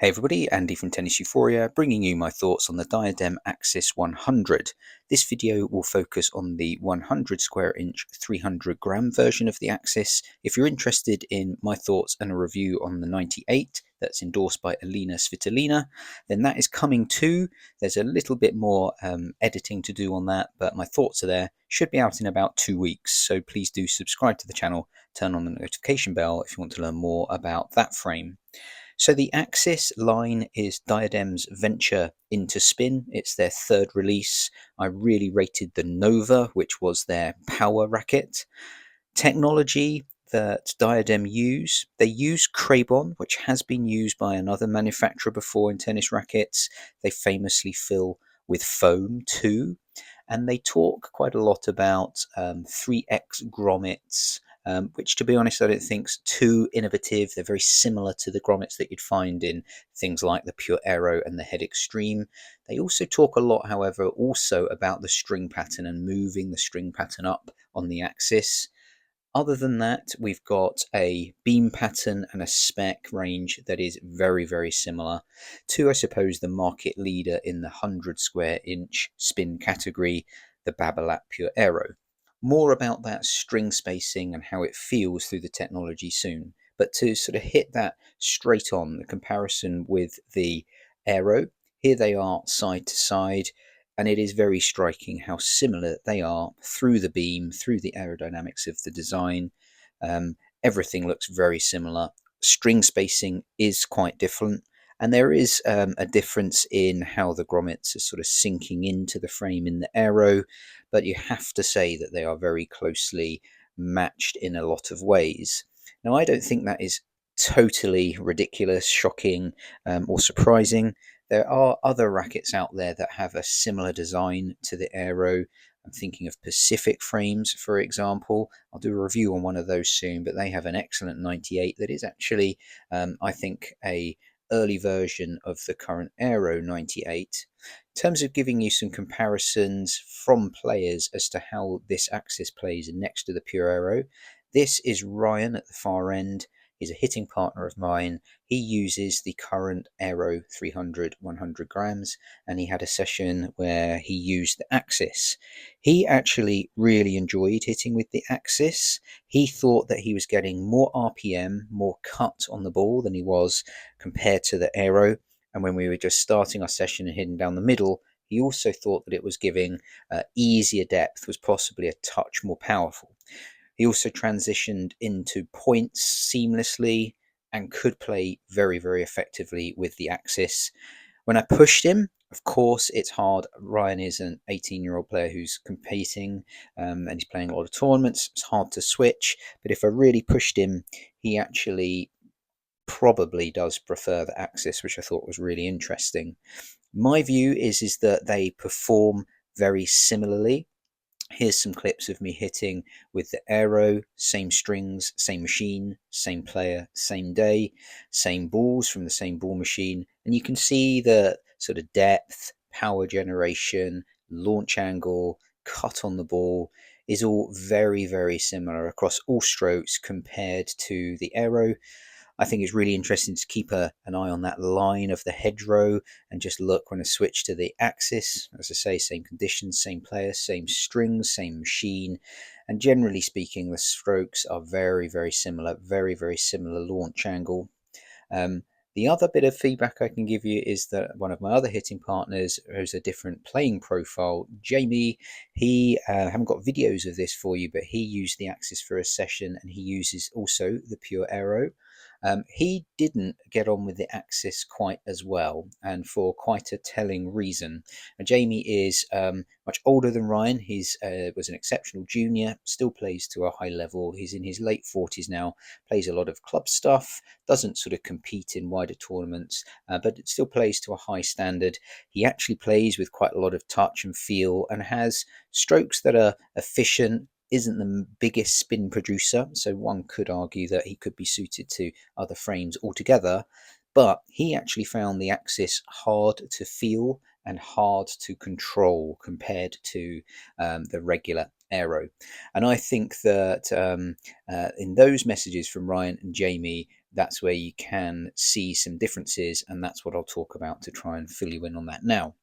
Hey everybody, Andy from Tennis Euphoria, bringing you my thoughts on the Diadem Axis 100. This video will focus on the 100 square inch 300 gram version of the Axis. If you're interested in my thoughts and a review on the 98 that's endorsed by Alina Svitolina, then that is coming too. There's a little bit more editing to do on that, but my thoughts are there. Should be out in about 2 weeks, so please do subscribe to the channel, turn on the notification bell if you want to learn more about that frame. So the Axis line is Diadem's venture into spin. It's their third release. I really rated the Nova, which was their power racket. Technology that Diadem they use Craybon, which has been used by another manufacturer before in tennis rackets. They famously fill with foam too. And they talk quite a lot about 3x grommets, which, to be honest, I don't think's too innovative. They're very similar to the grommets that you'd find in things like the Pure Aero and the Head Extreme. They also talk a lot, however, also about the string pattern and moving the string pattern up on the axis. Other than that, we've got a beam pattern and a spec range that is very, very similar to, I suppose, the market leader in the 100 square inch spin category, the Babolat Pure Aero. More about that string spacing and how it feels through the technology soon. But to sort of hit that straight on, the comparison with the Aero, here they are side to side, and it is very striking how similar they are through the beam, through the aerodynamics of the design. Everything looks very similar. String spacing is quite different, and there is a difference in how the grommets are sort of sinking into the frame in the Aero, but you have to say that they are very closely matched in a lot of ways. Now, I don't think that is totally ridiculous, shocking, or surprising. There are other rackets out there that have a similar design to the Aero. I'm thinking of Pacific Frames, for example. I'll do a review on one of those soon, but they have an excellent 98 that is actually, I think, a early version of the current Aero 98. In terms of giving you some comparisons from players as to how this axis plays next to the Pure Aero, this is Ryan at the far end. He's a hitting partner of mine. He uses the current Aero 300 100 grams, and he had a session where he used the Axis. He actually really enjoyed hitting with the Axis. He thought that he was getting more RPM, more cut on the ball than he was compared to the Aero. And when we were just starting our session and hitting down the middle, he also thought that it was giving easier depth, was possibly a touch more powerful. He also transitioned into points seamlessly and could play very, very effectively with the Axis. When I pushed him, of course, it's hard. Ryan is an 18-year-old player who's competing and he's playing a lot of tournaments. It's hard to switch, but if I really pushed him, he actually probably does prefer the Axis, which I thought was really interesting. My view is that they perform very similarly. Here's some clips of me hitting with the Aero, same strings, same machine, same player, same day, same balls from the same ball machine. And you can see the sort of depth, power generation, launch angle, cut on the ball is all very, very similar across all strokes compared to the Aero. I think it's really interesting to keep an eye on that line of the hedgerow and just look when I switch to the Axis. As I say, same conditions, same player, same strings, same machine. And generally speaking, the strokes are very, very similar, very, very similar launch angle. The other bit of feedback I can give you is that one of my other hitting partners has a different playing profile. Jamie, he haven't got videos of this for you, but he used the Axis for a session and he uses also the Pure Aero. He didn't get on with the Axis quite as well, and for quite a telling reason. Now, Jamie is much older than Ryan. He was an exceptional junior, still plays to a high level. He's in his late 40s now, plays a lot of club stuff, doesn't sort of compete in wider tournaments, but it still plays to a high standard. He actually plays with quite a lot of touch and feel and has strokes that are efficient, isn't the biggest spin producer, so one could argue that he could be suited to other frames altogether, but he actually found the Axis hard to feel and hard to control compared to the regular Aero. And I think that in those messages from Ryan and Jamie, that's where you can see some differences, and that's what I'll talk about to try and fill you in on that now.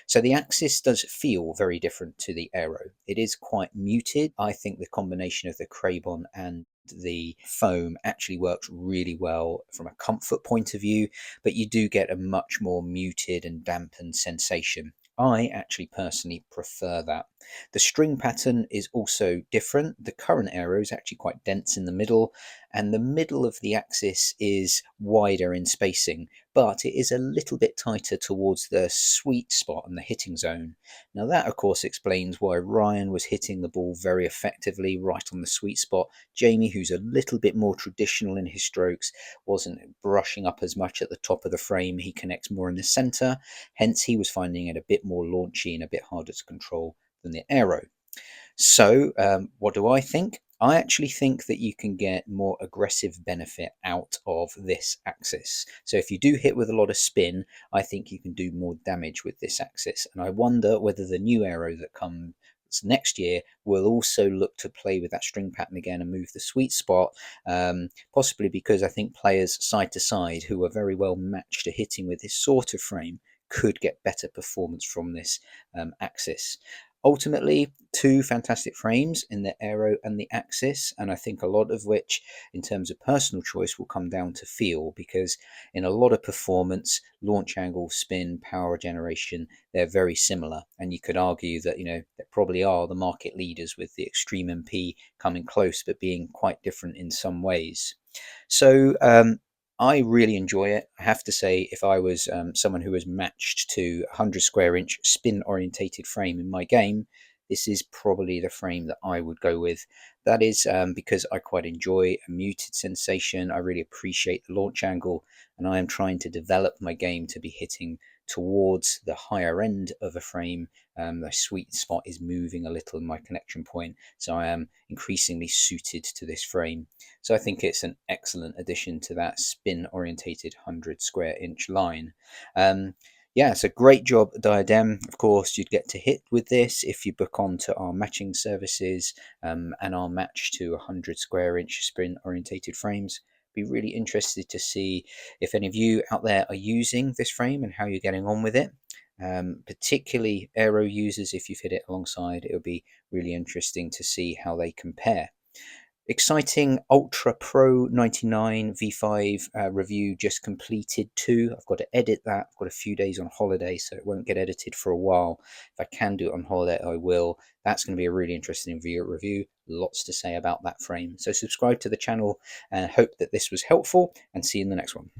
So the Axis does feel very different to the Aero. It is quite muted. I think the combination of the Craybon and the foam actually works really well from a comfort point of view, but you do get a much more muted and dampened sensation. I actually personally prefer that. The string pattern is also different. The current Aero is actually quite dense in the middle, and the middle of the Axis is wider in spacing, but it is a little bit tighter towards the sweet spot and the hitting zone. Now, that of course explains why Ryan was hitting the ball very effectively right on the sweet spot. Jamie, who's a little bit more traditional in his strokes, wasn't brushing up as much at the top of the frame. He connects more in the center, hence, he was finding it a bit more launchy and a bit harder to control than the Aero. So, what do I think? I actually think that you can get more aggressive benefit out of this Axis. So if you do hit with a lot of spin, I think you can do more damage with this Axis. And I wonder whether the new Aero that comes next year will also look to play with that string pattern again and move the sweet spot, possibly because I think players side to side who are very well matched to hitting with this sort of frame could get better performance from this Axis. Ultimately, two fantastic frames in the Aero and the Axis, and I think a lot of which, in terms of personal choice, will come down to feel, because in a lot of performance, launch angle, spin, power generation, they're very similar. And you could argue that, they probably are the market leaders, with the Extreme MP coming close, but being quite different in some ways. So, I really enjoy it. I have to say, if I was someone who was matched to a 100 square inch spin orientated frame in my game, this is probably the frame that I would go with. That is because I quite enjoy a muted sensation. I really appreciate the launch angle, and I am trying to develop my game to be hitting towards the higher end of a frame. The sweet spot is moving a little in my connection point, so I am increasingly suited to this frame. So I think it's an excellent addition to that spin orientated 100 square inch line. Yeah, it's a great job, Diadem. Of course, you'd get to hit with this if you book onto our matching services and our match to 100 square inch spin orientated frames. Be really interested to see if any of you out there are using this frame and how you're getting on with it. Particularly Aero users, if you've hit it alongside, it'll be really interesting to see how they compare. Exciting Ultra Pro 99 V5 review just completed too. I've got to edit that. I've got a few days on holiday, so it won't get edited for a while. If I can do it on holiday, I will. That's going to be a really interesting review. Lots to say about that frame. So subscribe to the channel and hope that this was helpful, and see you in the next one.